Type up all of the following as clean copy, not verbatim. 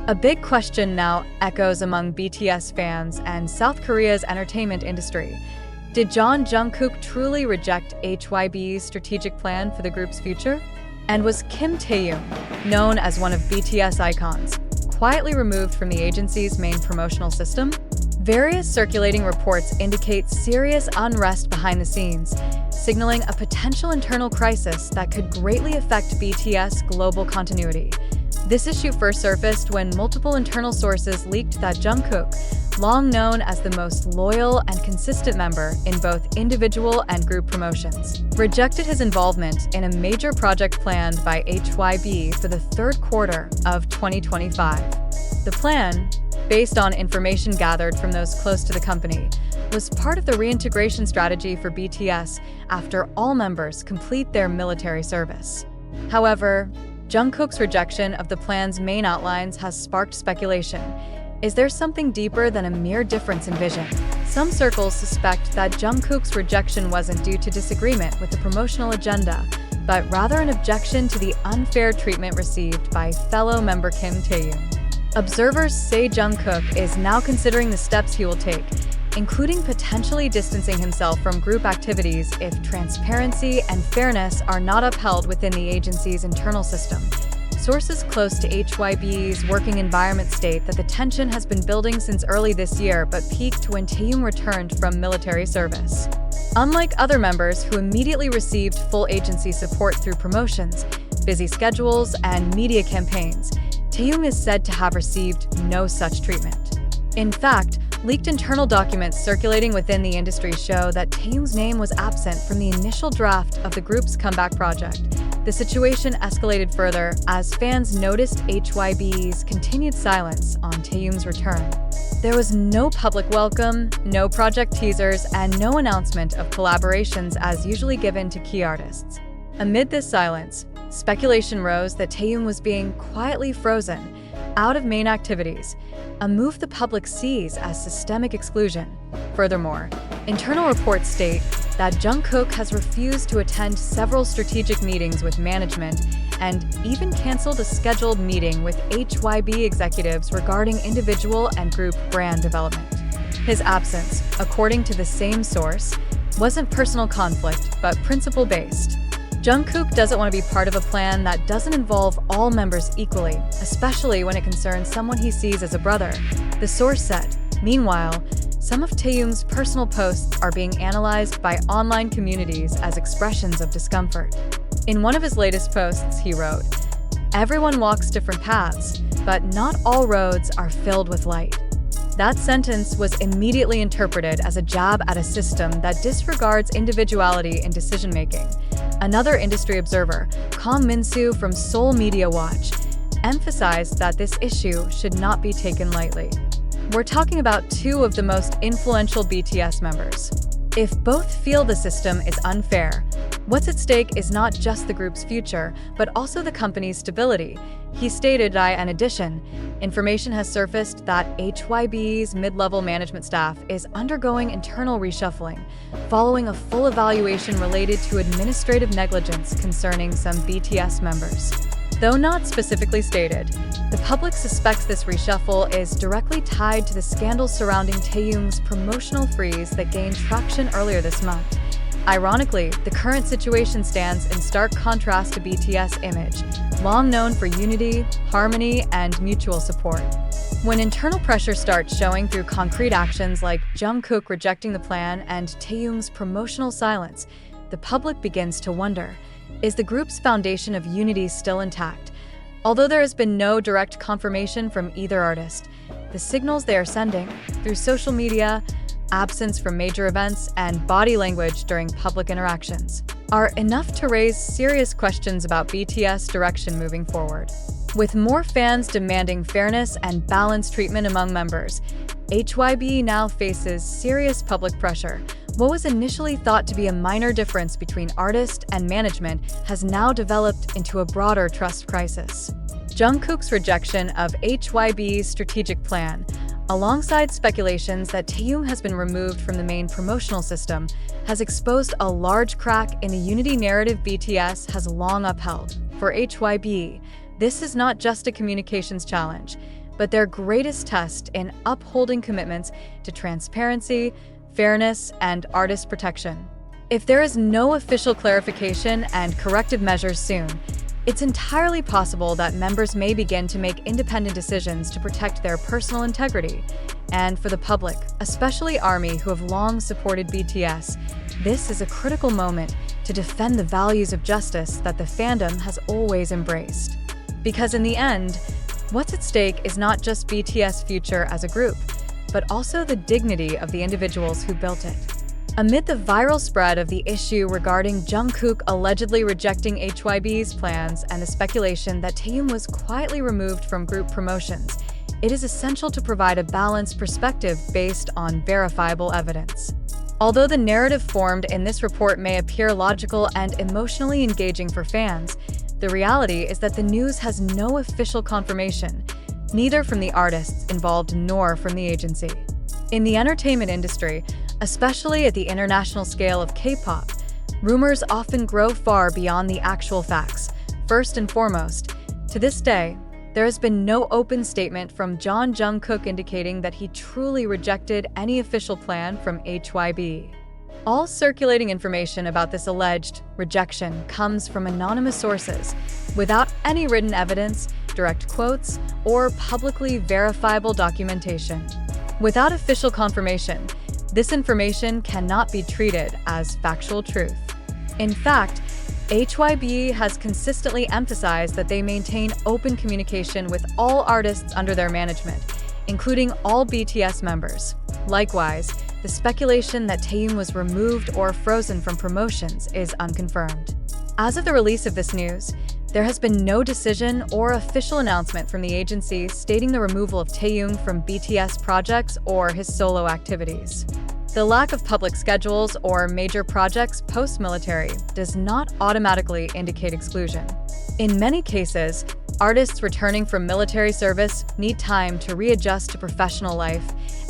A big question now echoes among BTS fans and South Korea's entertainment industry. Did Jungkook truly reject HYBE's strategic plan for the group's future? And was Kim Taehyung, known as one of BTS icons, quietly removed from the agency's main promotional system? Various circulating reports indicate serious unrest behind the scenes, signaling a potential internal crisis that could greatly affect BTS global continuity. This issue first surfaced when multiple internal sources leaked that Jungkook, long known as the most loyal and consistent member in both individual and group promotions, rejected his involvement in a major project planned by HYBE for the third quarter of 2025. The plan, based on information gathered from those close to the company, was part of the reintegration strategy for BTS after all members complete their military service. However, Jungkook's rejection of the plan's main outlines has sparked speculation. Is there something deeper than a mere difference in vision? Some circles suspect that Jungkook's rejection wasn't due to disagreement with the promotional agenda, but rather an objection to the unfair treatment received by fellow member Kim Taehyung. Observers say Jungkook is now considering the steps he will take, including potentially distancing himself from group activities if transparency and fairness are not upheld within the agency's internal system. Sources close to HYBE's working environment state that the tension has been building since early this year but peaked when Taehyung returned from military service. Unlike other members who immediately received full agency support through promotions, busy schedules, and media campaigns, Taehyung is said to have received no such treatment. In fact, leaked internal documents circulating within the industry show that Taehyung's name was absent from the initial draft of the group's comeback project. The situation escalated further as fans noticed HYBE's continued silence on Taehyung's return. There was no public welcome, no project teasers, and no announcement of collaborations as usually given to key artists. Amid this silence, speculation rose that Taehyung was being quietly frozen out of main activities, a move the public sees as systemic exclusion. Furthermore, internal reports state that Jungkook has refused to attend several strategic meetings with management and even canceled a scheduled meeting with HYBE executives regarding individual and group brand development. His absence, according to the same source, wasn't personal conflict but principle-based. Jungkook doesn't want to be part of a plan that doesn't involve all members equally, especially when it concerns someone he sees as a brother, the source said. Meanwhile, some of Taehyung's personal posts are being analyzed by online communities as expressions of discomfort. In one of his latest posts, he wrote, "Everyone walks different paths, but not all roads are filled with light." That sentence was immediately interpreted as a jab at a system that disregards individuality in decision-making. Another industry observer, Kang Min-soo from Seoul Media Watch, emphasized that this issue should not be taken lightly. We're talking about two of the most influential BTS members. If both feel the system is unfair, what's at stake is not just the group's future, but also the company's stability, he stated. In addition, information has surfaced that HYBE's mid-level management staff is undergoing internal reshuffling, following a full evaluation related to administrative negligence concerning some BTS members. Though not specifically stated, the public suspects this reshuffle is directly tied to the scandal surrounding Taehyung's promotional freeze that gained traction earlier this month. Ironically, the current situation stands in stark contrast to BTS' image, long known for unity, harmony, and mutual support. When internal pressure starts showing through concrete actions like Jungkook rejecting the plan and Taehyung's promotional silence, the public begins to wonder, is the group's foundation of unity still intact? Although there has been no direct confirmation from either artist, the signals they are sending, through social media, absence from major events, and body language during public interactions, are enough to raise serious questions about BTS' direction moving forward. With more fans demanding fairness and balanced treatment among members, HYBE now faces serious public pressure. What was initially thought to be a minor difference between artist and management has now developed into a broader trust crisis. Jungkook's rejection of HYBE's strategic plan, alongside speculations that Taehyung has been removed from the main promotional system, has exposed a large crack in the unity narrative BTS has long upheld. For HYBE, this is not just a communications challenge. but their greatest test in upholding commitments to transparency, fairness, and artist protection. If there is no official clarification and corrective measures soon, it's entirely possible that members may begin to make independent decisions to protect their personal integrity. And for the public, especially ARMY who have long supported BTS, this is a critical moment to defend the values of justice that the fandom has always embraced. Because in the end, what's at stake is not just BTS' future as a group, but also the dignity of the individuals who built it. Amid the viral spread of the issue regarding Jungkook allegedly rejecting HYBE's plans and the speculation that Taehyung was quietly removed from group promotions, it is essential to provide a balanced perspective based on verifiable evidence. Although the narrative formed in this report may appear logical and emotionally engaging for fans, the reality is that the news has no official confirmation, neither from the artists involved nor from the agency. In the entertainment industry, especially at the international scale of K-pop, rumors often grow far beyond the actual facts. First and foremost, to this day, there has been no open statement from Jungkook indicating that he truly rejected any official plan from HYBE. All circulating information about this alleged rejection comes from anonymous sources, without any written evidence, direct quotes, or publicly verifiable documentation. Without official confirmation, this information cannot be treated as factual truth. In fact, HYBE has consistently emphasized that they maintain open communication with all artists under their management, including all BTS members. Likewise, the speculation that Taehyung was removed or frozen from promotions is unconfirmed. As of the release of this news, there has been no decision or official announcement from the agency stating the removal of Taehyung from BTS projects or his solo activities. The lack of public schedules or major projects post-military does not automatically indicate exclusion. In many cases, artists returning from military service need time to readjust to professional life,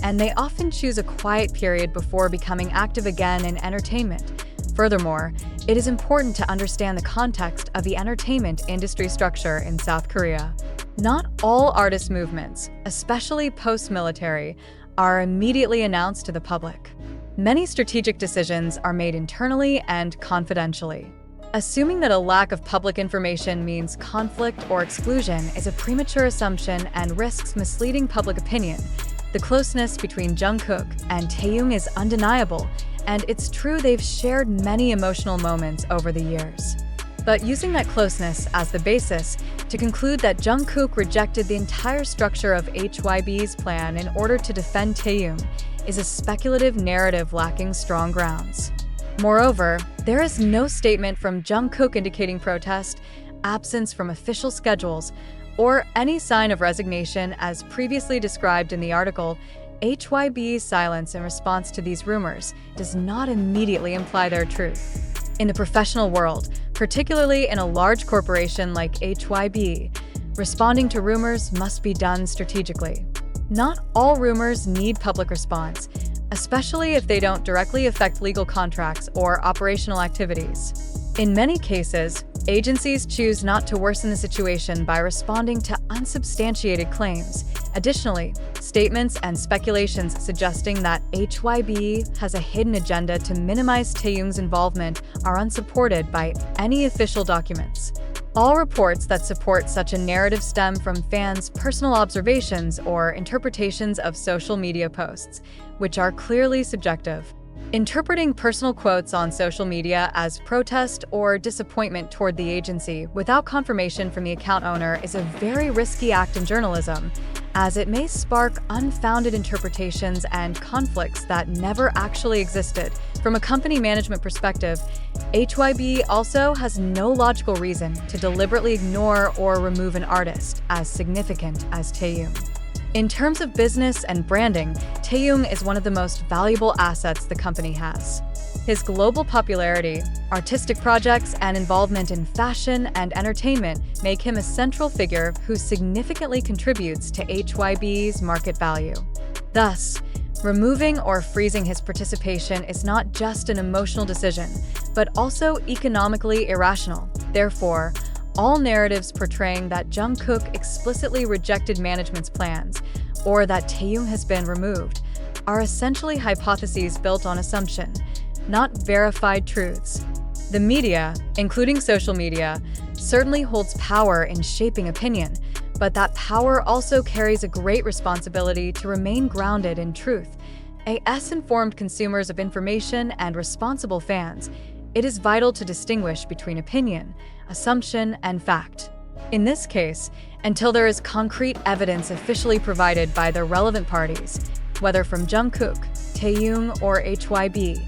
and they often choose a quiet period before becoming active again in entertainment. Furthermore, it is important to understand the context of the entertainment industry structure in South Korea. Not all artist movements, especially post-military, are immediately announced to the public. Many strategic decisions are made internally and confidentially. Assuming that a lack of public information means conflict or exclusion is a premature assumption and risks misleading public opinion. The closeness between Jungkook and Taehyung is undeniable, and it's true they've shared many emotional moments over the years. But using that closeness as the basis to conclude that Jungkook rejected the entire structure of HYBE's plan in order to defend Taehyung is a speculative narrative lacking strong grounds. Moreover, there is no statement from Jungkook indicating protest, absence from official schedules, or any sign of resignation as previously described in the article. HYBE's silence in response to these rumors does not immediately imply their truth. In the professional world, particularly in a large corporation like HYBE, responding to rumors must be done strategically. Not all rumors need public response, especially if they don't directly affect legal contracts or operational activities. In many cases, agencies choose not to worsen the situation by responding to unsubstantiated claims. Additionally, statements and speculations suggesting that HYBE has a hidden agenda to minimize Taehyung's involvement are unsupported by any official documents. All reports that support such a narrative stem from fans' personal observations or interpretations of social media posts, which are clearly subjective. Interpreting personal quotes on social media as protest or disappointment toward the agency without confirmation from the account owner is a very risky act in journalism, as it may spark unfounded interpretations and conflicts that never actually existed. From a company management perspective, HYBE also has no logical reason to deliberately ignore or remove an artist as significant as Taehyung. In terms of business and branding, Taehyung is one of the most valuable assets the company has. His global popularity, artistic projects, and involvement in fashion and entertainment make him a central figure who significantly contributes to HYBE's market value. Thus, removing or freezing his participation is not just an emotional decision, but also economically irrational. Therefore, All narratives portraying that Jungkook explicitly rejected management's plans or that Taehyung has been removed are essentially hypotheses built on assumption, not verified truths. The media, including social media, certainly holds power in shaping opinion, but that power also carries a great responsibility to remain grounded in truth. As informed consumers of information and responsible fans, it is vital to distinguish between opinion, assumption, and fact. In this case, until there is concrete evidence officially provided by the relevant parties, whether from Jungkook, Taehyung, or HYBE,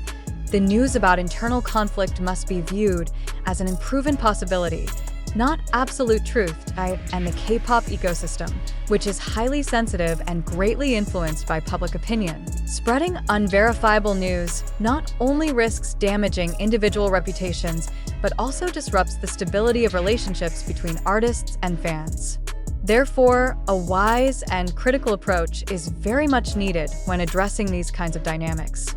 the news about internal conflict must be viewed as an unproven possibility, not absolute truth. And the K-pop ecosystem, which is highly sensitive and greatly influenced by public opinion. Spreading unverifiable news not only risks damaging individual reputations, but also disrupts the stability of relationships between artists and fans. Therefore, a wise and critical approach is very much needed when addressing these kinds of dynamics.